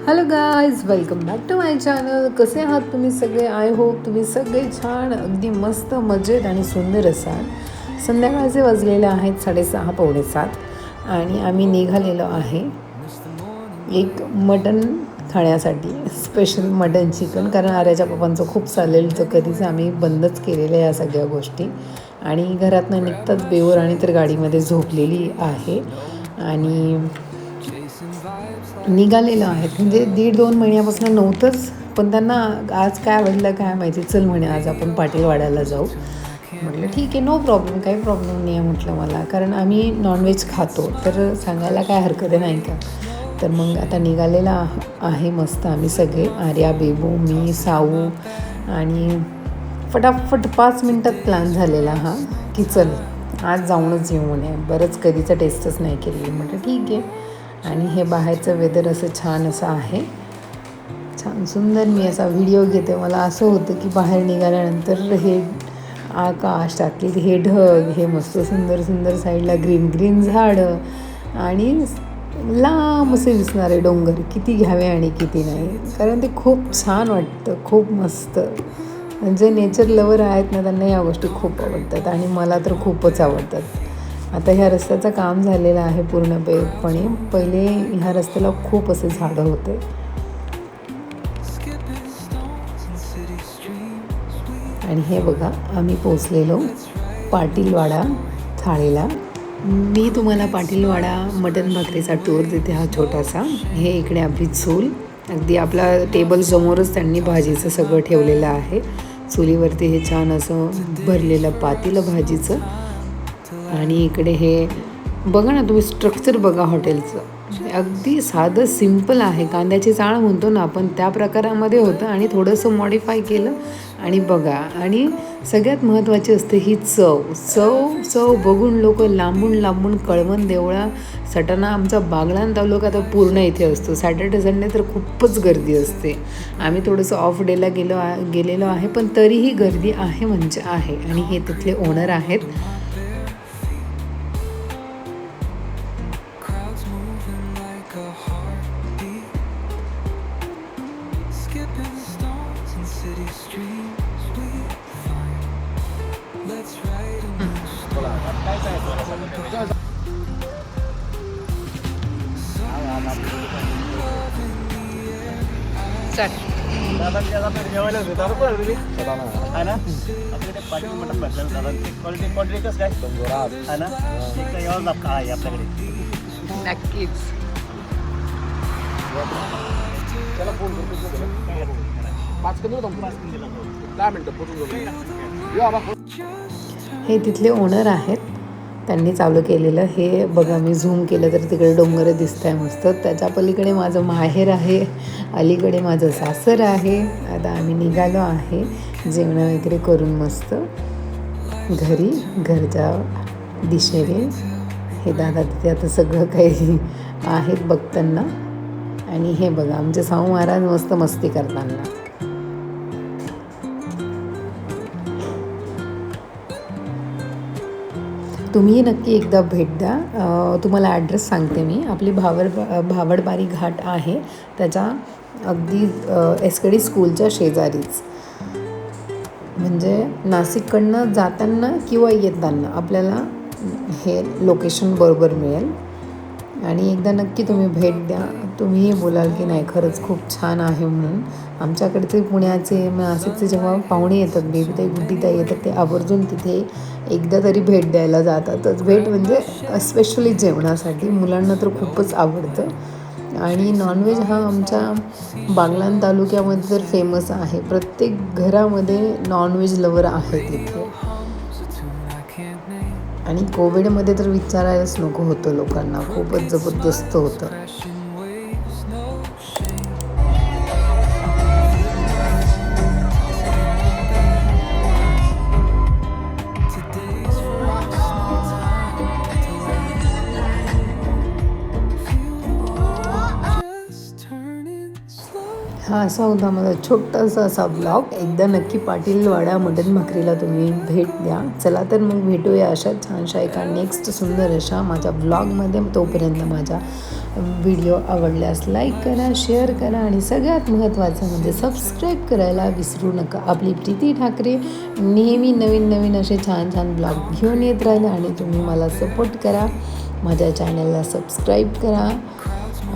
Hello guys, welcome back to my channel. कसे आहात तुम्ही सगळे? आय होप तुम्ही सगळे छान, अगदी मस्त, मजेत आणि सुंदर असाल. संध्याकाळचे वाजलेले आहेत 6:30 पावणे 7 आणि आम्ही निघालेलो आहे एक मटण खाण्यासाठी. स्पेशल मटन चिकन, कारण आर्याच्या पप्पांचं खूप चालेल तर कधीच आम्ही बंदच केलेल्या या सगळ्या गोष्टी. आणि घरातनं निघताच बेवर आणि तर गाडीमध्ये झोपलेली आहे आणि निघालेलं आहेत. म्हणजे 1.5-2 महिन्यापासून नव्हतंच, पण त्यांना आज काय आवडलं काय माहिती, चल म्हणे आज आपण पाटीलवाड्याला जाऊ. म्हटलं ठीक आहे, नो प्रॉब्लेम, काही प्रॉब्लेम नाही आहे म्हटलं मला, कारण आम्ही नॉनव्हेज खातो तर सांगायला काय हरकत आहे नाही का. तर मग आता निघालेला आहे मस्त आम्ही सगळे, आर्या, बेबू, मी, साऊ आणि फटाफट 5 मिनटात प्लॅन झालेला हा की चल आज जाऊनच येऊ म्हणे, बरंच कधीचं टेस्टच नाही केली. म्हटलं ठीक आहे. आणि हे बाहेरचं वेदर असं छान असं आहे, छान सुंदर. मी असा व्हिडिओ घेते, मला असं होतं की बाहेर निघाल्यानंतर हे आकाश, त्यातली हे ढग, हे मस्त सुंदर सुंदर साईडला ग्रीन ग्रीन झाडं आणि लांब असे दिसणारे डोंगर, किती घ्यावे आणि किती नाही, कारण ते खूप छान वाटतं, खूप मस्त. जे नेचर लवर आहेत ना त्यांना या गोष्टी खूप आवडतात आणि मला तर खूपच आवडतात. आता ह्या रस्त्याचं काम झालेलं आहे पूर्णपणे. पहिले ह्या रस्त्याला खूप असे झाडं होते. आणि हे बघा आम्ही पोचलेलो पाटीलवाडा थाळीला. मी तुम्हाला पाटीलवाडा मटण भाकरीचा टूर देते हा छोटासा. हे इकडे आपली चूल, अगदी आपला टेबल समोरच त्यांनी भाजीचं सगळं ठेवलेलं आहे. चुलीवरती हे छान असं भरलेलं पातेलं भाजीचं. आणि इकडे हे बघा ना तुम्ही, स्ट्रक्चर बघा हॉटेलचं, अगदी साधं सिम्पल आहे. कांद्याची चाळ म्हणतो ना आपण, त्या प्रकारामध्ये होतं आणि थोडंसं मॉडिफाय केलं. आणि बघा, आणि सगळ्यात महत्त्वाची असते ही चव. चव चव बघून लोक लांबून लांबून, कळवण, देवळा, सटाणा, आमचा बागलाण तालुका तर पूर्ण इथे असतो. सॅटर्डे संडे तर खूपच गर्दी असते. आम्ही थोडंसं ऑफ डेला गेलेलो आहे, पण तरीही गर्दी आहे म्हणजे आहे. आणि हे तिथले ओनर आहेत. जेवायला तुम्ही आहे ना, आपल्याकडे पाटील मटण भेटलं दादा, क्वालिटी कसं काय आहे ना, एकदा यावं लागतं आहे आपल्याकडे. नक्कीच. त्याला फोन करतो, 5 मिनिटं. हे तिथले ओनर आहेत, त्यांनी चालू केलेलं. हे बघा, मी झूम केलं तर तिकडे डोंगर दिसत आहे मस्त. त्याच्या पलीकडे माझं माहेर आहे, अलीकडे माझं सासर आहे. आता आम्ही निघालो आहे जेवण वगैरे करून मस्त घरी, घरच्या दिशेने. हे दादा तिथे आता सगळं काही आहेत बघताना. आणि हे बघा आमचे साऊ महाराज मस्त मस्ती करताना. तुम्ही नक्की एकदा भेट द्या. तुम्हाला ॲड्रेस सांगते मी. आपली भावडबारी घाट आहे, त्याच्या अगदी एसकेडी स्कूलच्या शेजारीच. म्हणजे नाशिककडनं जाताना किंवा येताना आपल्याला हे लोकेशन बरोबर मिळेल. आणि एकदा नक्की तुम्ही भेट द्या. तुम्हीही बोलाल की नाही खरंच खूप छान आहे म्हणून. आमच्याकडचे पुण्याचे, नाशिकचे जेव्हा पाहुणे येतात, बेबीताई, गुड्डीताई येतात, ते आवर्जून तिथे एकदा तरी भेट द्यायला जातातच. भेट म्हणजे स्पेशली जेवणासाठी. मुलांना तर खूपच आवडतं. आणि नॉनव्हेज हा आमच्या बागलाण तालुक्यामध्ये तर फेमस आहे. प्रत्येक घरामध्ये नॉनव्हेज लवर आहेत इथे. आणि कोविडमध्ये तर विचारायलाच नको होतं, लोकांना खूपच जबरदस्त होतं. हा असा होता माझा छोटासा असा ब्लॉग. एकदा नक्की पाटीलवाडा मटण भाकरीला तुम्ही भेट द्या. चला तर मग भेटूया अशा छानशा एका नेक्स्ट सुंदर अशा माझ्या ब्लॉगमध्ये. तोपर्यंत माझ्या व्हिडिओ आवडल्यास लाईक करा, शेअर करा आणि सगळ्यात महत्त्वाचं म्हणजे सबस्क्राईब करायला विसरू नका. आपली प्रीती ठाकरे नेहमी नवीन नवीन असे छान छान ब्लॉग घेऊन येत राहिले आणि तुम्ही मला सपोर्ट करा. माझ्या चॅनलला सबस्क्राईब करा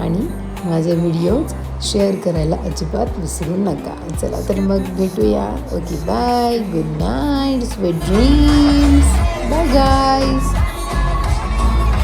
आणि माझे व्हिडिओज शेअर करायला अजिबात विसरू नका. चला तर मग भेटूया. Okay bye, good night, sweet dreams, bye guys.